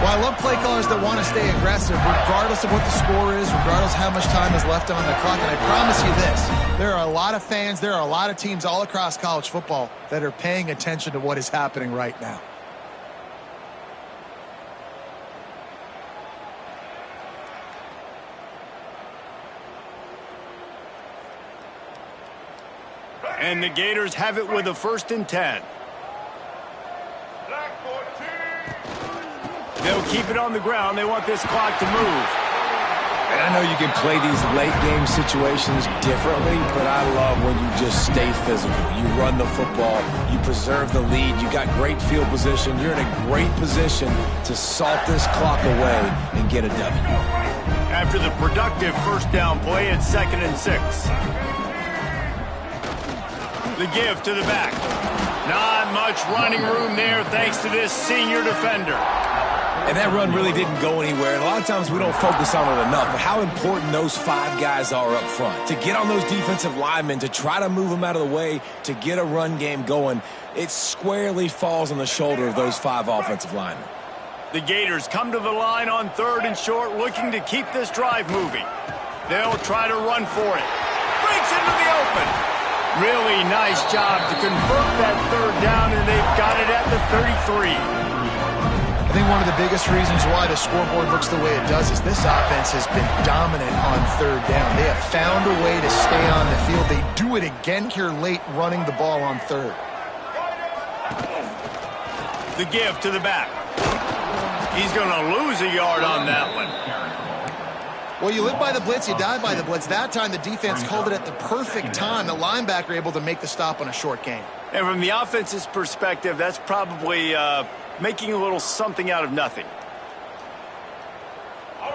Well, I love play callers that want to stay aggressive regardless of what the score is, regardless of how much time is left on the clock. And I promise you this, there are a lot of fans, there are a lot of teams all across college football that are paying attention to what is happening right now. And the Gators have it with a 1st and 10. They'll keep it on the ground. They want this clock to move. And I know you can play these late game situations differently, but I love when you just stay physical. You run the football, you preserve the lead, you got great field position, you're in a great position to salt this clock away and get a W. After the productive 1st down play, it's 2nd and 6. The give to the back. Not much running room there thanks to this senior defender. And that run really didn't go anywhere. And a lot of times we don't focus on it enough. But how important those 5 guys are up front. To get on those defensive linemen, to try to move them out of the way, to get a run game going, it squarely falls on the shoulder of those 5 offensive linemen. The Gators come to the line on 3rd and short, looking to keep this drive moving. They'll try to run for it. Breaks into the open. Really nice job to convert that 3rd down, and they've got it at the 33. I think one of the biggest reasons why the scoreboard looks the way it does is this offense has been dominant on 3rd down. They have found a way to stay on the field. They do it again here late, running the ball on 3rd. The give to the back. He's going to lose a yard on that one. Well, you live by the blitz, you die by the blitz. That time the defense called it at the perfect time. The linebacker able to make the stop on a short gain. And from the offense's perspective, that's probably making a little something out of nothing.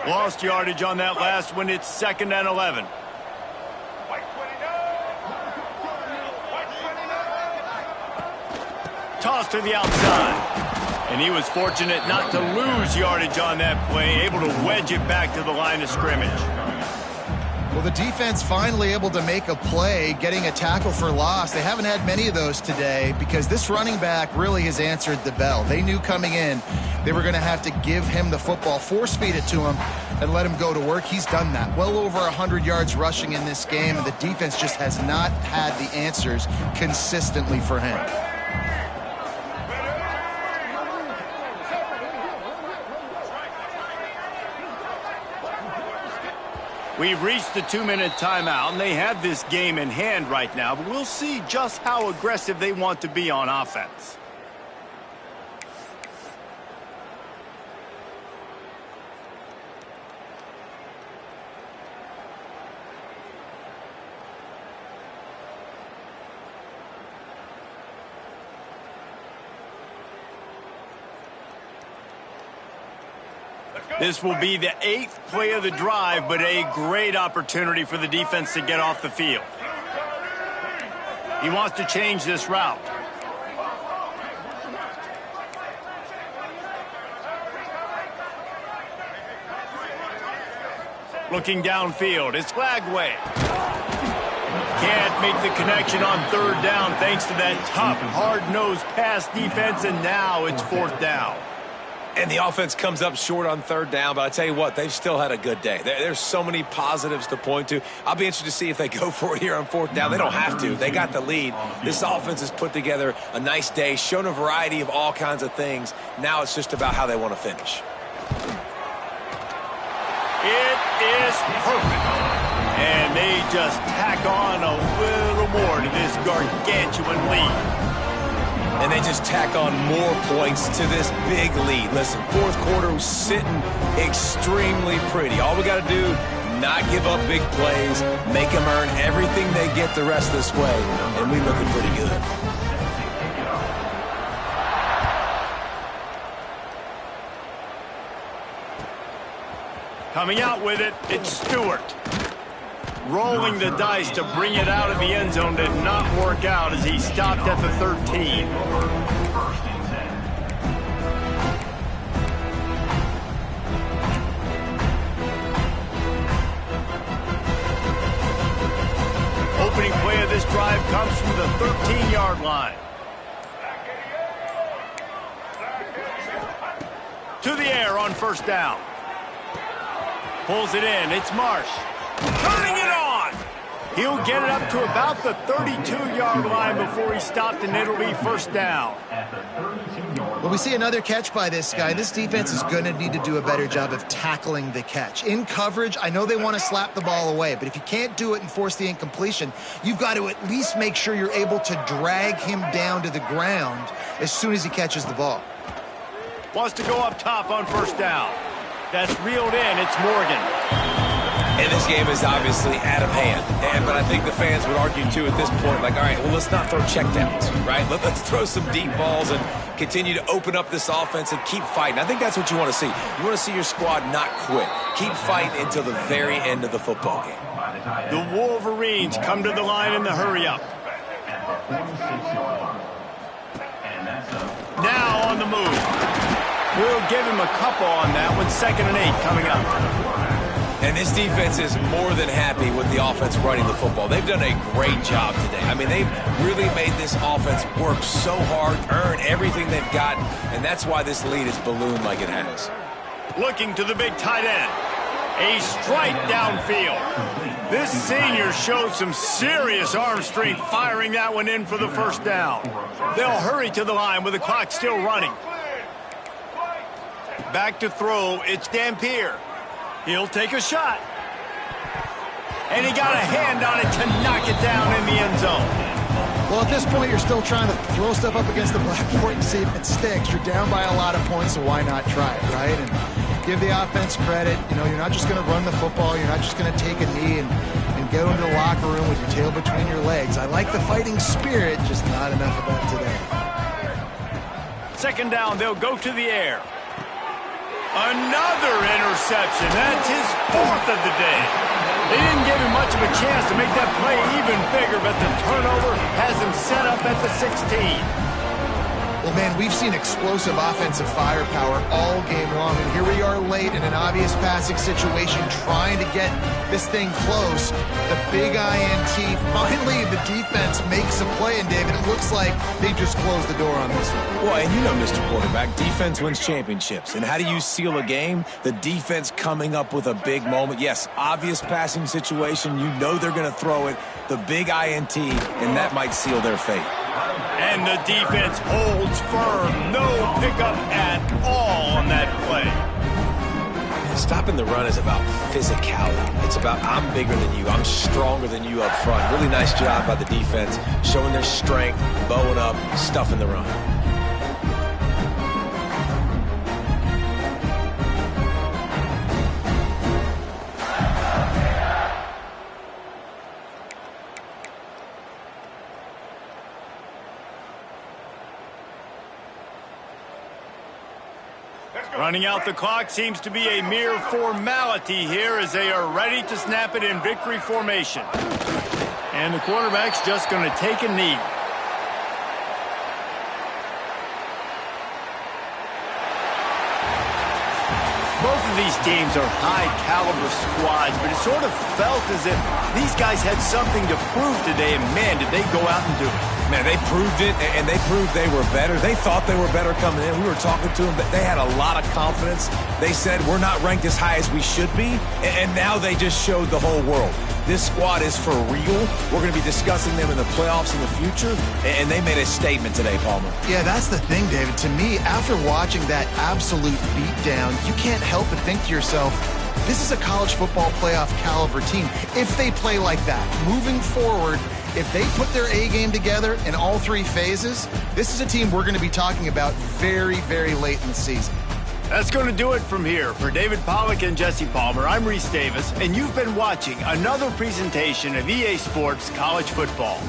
Lost yardage on that last one. It's 2nd and 11. Toss to the outside. And he was fortunate not to lose yardage on that play, able to wedge it back to the line of scrimmage. Well, the defense finally able to make a play, getting a tackle for loss. They haven't had many of those today because this running back really has answered the bell. They knew coming in they were going to have to give him the football, force-feed it to him, and let him go to work. He's done that. Well over 100 yards rushing in this game, and the defense just has not had the answers consistently for him. We've reached the 2-minute timeout, and they have this game in hand right now, but we'll see just how aggressive they want to be on offense. This will be the 8th play of the drive, but a great opportunity for the defense to get off the field. He wants to change this route. Looking downfield, it's Lagway. Can't make the connection on 3rd down thanks to that tough, hard-nosed pass defense, and now it's 4th down. And the offense comes up short on 3rd down, but I tell you what, they've still had a good day. There's so many positives to point to. I'll be interested to see if they go for it here on 4th down. They don't have to. They got the lead. This offense has put together a nice day, shown a variety of all kinds of things. Now it's just about how they want to finish. It is perfect. And they just tack on a little more to this gargantuan lead. And they just tack on more points to this big lead. Listen, 4th quarter was sitting extremely pretty. All we got to do, not give up big plays, make them earn everything they get the rest of this way, and we're looking pretty good. Coming out with it, it's Stewart. Rolling the dice to bring it out of the end zone did not work out as he stopped at the 13. Opening play of this drive comes from the 13-yard line. To the air on 1st down. Pulls it in, it's Marsh. Turning it on! He'll get it up to about the 32-yard line before he stopped, and it'll be 1st down. Well, we see another catch by this guy. This defense is going to need to do a better job of tackling the catch. In coverage, I know they want to slap the ball away, but if you can't do it and force the incompletion, you've got to at least make sure you're able to drag him down to the ground as soon as he catches the ball. Wants to go up top on 1st down. That's reeled in, it's Morgan. And this game is obviously out of hand. But I think the fans would argue, too, at this point, like, all right, well, let's not throw checkdowns, right? Let's throw some deep balls and continue to open up this offense and keep fighting. I think that's what you want to see. You want to see your squad not quit. Keep fighting until the very end of the football game. The Wolverines come to the line in the hurry-up. Now on the move. We'll give him a couple on that one. 2nd and 8 coming up. And this defense is more than happy with the offense running the football. They've done a great job today. I mean, they've really made this offense work so hard, earn everything they've got, and that's why this lead is ballooned like it has. Looking to the big tight end. A strike downfield. This senior showed some serious arm strength firing that one in for the 1st down. They'll hurry to the line with the clock still running. Back to throw, it's Dampier. He'll take a shot. And he got a hand on it to knock it down in the end zone. Well, at this point, you're still trying to throw stuff up against the blackboard and see if it sticks. You're down by a lot of points, so why not try it, right? And give the offense credit. You know, you're not just going to run the football. You're not just going to take a knee and go into the locker room with your tail between your legs. I like the fighting spirit, just not enough of that today. 2nd down, they'll go to the air. Another interception. That's his 4th of the day. They didn't give him much of a chance to make that play even bigger, but the turnover has him set up at the 16. Well, man, we've seen explosive offensive firepower all game long, and here we are late in an obvious passing situation trying to get this thing close. The big INT, finally the defense makes a play, and David, it looks like they just closed the door on this one. Well, and you know, Mr. Quarterback, defense wins championships. And how do you seal a game? The defense coming up with a big moment. Yes, obvious passing situation. You know they're going to throw it. The big INT, and that might seal their fate. And the defense holds firm. No pickup at all on that play. Stopping the run is about physicality. It's about I'm bigger than you. I'm stronger than you up front. Really nice job by the defense, showing their strength, bowing up, stuffing the run. Let's Running out the clock seems to be a mere formality here as they are ready to snap it in victory formation. And the quarterback's just going to take a knee. Both of these teams are high-caliber squads, but it sort of felt as if these guys had something to prove today, and man, did they go out and do it. Man, they proved it, and they proved they were better. They thought they were better coming in. We were talking to them, but they had a lot of confidence. They said, we're not ranked as high as we should be, and now they just showed the whole world. This squad is for real. We're going to be discussing them in the playoffs in the future, and they made a statement today, Palmer. Yeah, that's the thing, David. To me, after watching that absolute beatdown, you can't help but think to yourself, this is a college football playoff caliber team. If they play like that, moving forward, if they put their A game together in all three phases, this is a team we're going to be talking about very, very late in the season. That's going to do it from here. For David Pollack and Jesse Palmer, I'm Reese Davis, and you've been watching another presentation of EA Sports College Football.